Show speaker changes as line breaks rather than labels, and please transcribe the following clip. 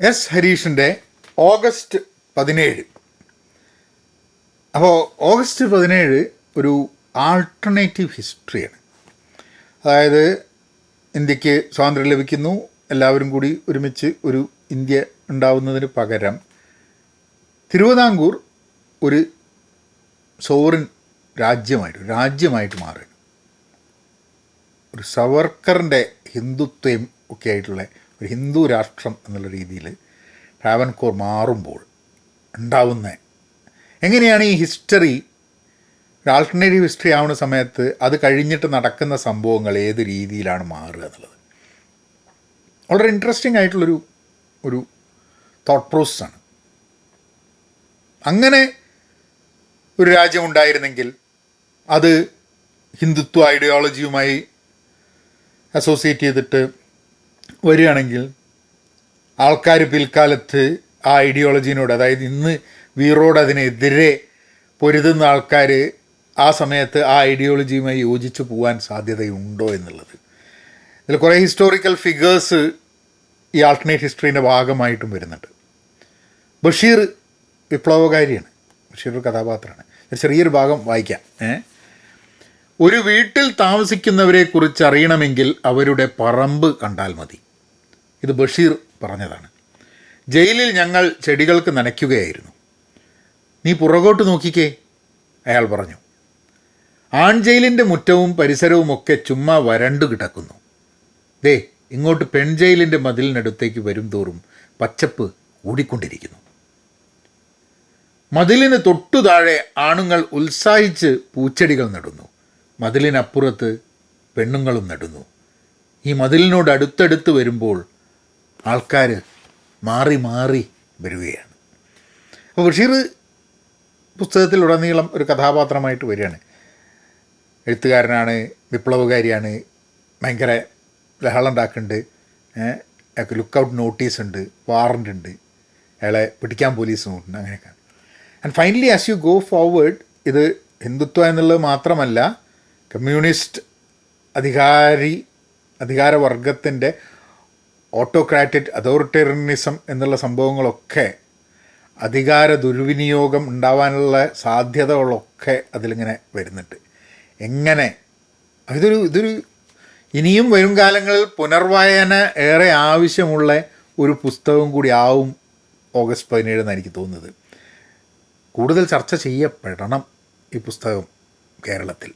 S ഹരീഷിൻ്റെ August 17. അപ്പോൾ August 17 ഒരു alternative ഹിസ്റ്ററിയാണ്. അതായത് ഇന്ത്യക്ക് സ്വാതന്ത്ര്യം ലഭിക്കുന്നു, എല്ലാവരും കൂടി ഒരുമിച്ച് ഒരു ഇന്ത്യ ഉണ്ടാവുന്നതിന് പകരം തിരുവിതാംകൂർ ഒരു സോവറിൻ രാജ്യമായിട്ട് മാറുകയാണ്. ഒരു സവർക്കറിൻ്റെ ഹിന്ദുത്വം ഒക്കെ ആയിട്ടുള്ള ഒരു ഹിന്ദു രാഷ്ട്രം എന്നുള്ള രീതിയിൽ ട്രാവൻകൂർ മാറുമ്പോൾ ഉണ്ടാവുന്ന എങ്ങനെയാണ് ഈ ഹിസ്റ്ററി ഒരു ആൾട്ടർനേറ്റീവ് ഹിസ്റ്ററി ആവുന്ന സമയത്ത് അത് കഴിഞ്ഞിട്ട് നടക്കുന്ന സംഭവങ്ങൾ ഏത് രീതിയിലാണ് മാറുക എന്നുള്ളത് വളരെ ഇൻട്രസ്റ്റിംഗ് ആയിട്ടുള്ളൊരു ഒരു തോട്ട് പ്രോസസ്സാണ്. അങ്ങനെ ഒരു രാജ്യമുണ്ടായിരുന്നെങ്കിൽ അത് ഹിന്ദുത്വ ഐഡിയോളജിയുമായി അസോസിയേറ്റ് ചെയ്തിട്ട് വരികയാണെങ്കിൽ ആൾക്കാർ പിൽക്കാലത്ത് ആ ഐഡിയോളജീനോട്, അതായത് ഇന്ന് വീറോട് അതിനെതിരെ പൊരുതുന്ന ആൾക്കാർ ആ സമയത്ത് ആ ഐഡിയോളജിയുമായി യോജിച്ച് പോകാൻ സാധ്യതയുണ്ടോ എന്നുള്ളത്. ഇതിൽ കുറേ ഹിസ്റ്റോറിക്കൽ ഫിഗേഴ്സ് ഈ ആൾട്ടർനേറ്റ് ഹിസ്റ്ററീൻ്റെ ഭാഗമായിട്ടും വരുന്നുണ്ട്. ബഷീർ വിപ്ലവകാരിയാണ്, ബഷീർ ഒരു കഥാപാത്രമാണ്. ചെറിയൊരു ഭാഗം വായിക്കാം. ഒരു വീട്ടിൽ താമസിക്കുന്നവരെ കുറിച്ച് അറിയണമെങ്കിൽ അവരുടെ പറമ്പ് കണ്ടാൽ മതി. ഇത് ബഷീർ പറഞ്ഞതാണ്. ജയിലിൽ ഞങ്ങൾ ചെടികൾക്ക് നനയ്ക്കുകയായിരുന്നു. നീ പുറകോട്ട് നോക്കിക്കേ, അയാൾ പറഞ്ഞു. ആൺജയിലിൻ്റെ മുറ്റവും പരിസരവുമൊക്കെ ചുമ്മാ വരണ്ടു കിടക്കുന്നു. ദേ ഇങ്ങോട്ട് പെൺജയിലിൻ്റെ മതിലിനടുത്തേക്ക് വരും തോറും പച്ചപ്പ് കൂടിക്കൊണ്ടിരിക്കുന്നു. മതിലിന് തൊട്ടു താഴെ ആണുങ്ങൾ ഉത്സാഹിച്ച് പൂച്ചെടികൾ നടുന്നു. മതിലിനപ്പുറത്ത് പെണ്ണുങ്ങളും നടുന്നു. ഈ മതിലിനോട് അടുത്തടുത്ത് വരുമ്പോൾ ആൾക്കാർ മാറി മാറി വരികയാണ്. അപ്പോൾ ബഷീർ പുസ്തകത്തിലുടനീളം ഒരു കഥാപാത്രമായിട്ട് വരികയാണ്. എഴുത്തുകാരനാണ്, വിപ്ലവകാരിയാണ്, ഭയങ്കര ലഹളുണ്ടാക്കുന്നുണ്ട്, ലുക്കൗട്ട് നോട്ടീസ് ഉണ്ട്, വാറൻ്റ് ഉണ്ട്, അയാളെ പിടിക്കാൻ പോലീസും ഉണ്ട്, അങ്ങനെയൊക്കെ. And finally as you go forward, ഇത് ഹിന്ദുത്വം എന്നുള്ളത് മാത്രമല്ല, കമ്മ്യൂണിസ്റ്റ് അധികാരവർഗത്തിൻ്റെ ഓട്ടോക്രാറ്റിക് അതോറിറ്റേറിയനിസം എന്നുള്ള സംഭവങ്ങളൊക്കെ, അധികാര ദുർവിനിയോഗം ഉണ്ടാവാനുള്ള സാധ്യതകളൊക്കെ അതിലിങ്ങനെ വരുന്നുണ്ട്. എങ്ങനെ ഇതൊരു ഇനിയും വരും കാലങ്ങളിൽ പുനർവായന ഏറെ ആവശ്യമുള്ള ഒരു പുസ്തകം കൂടി ആവും ഓഗസ്റ്റ് 17 എന്ന് എനിക്ക് തോന്നുന്നത്. കൂടുതൽ ചർച്ച ചെയ്യപ്പെടണം ഈ പുസ്തകം കേരളത്തിൽ.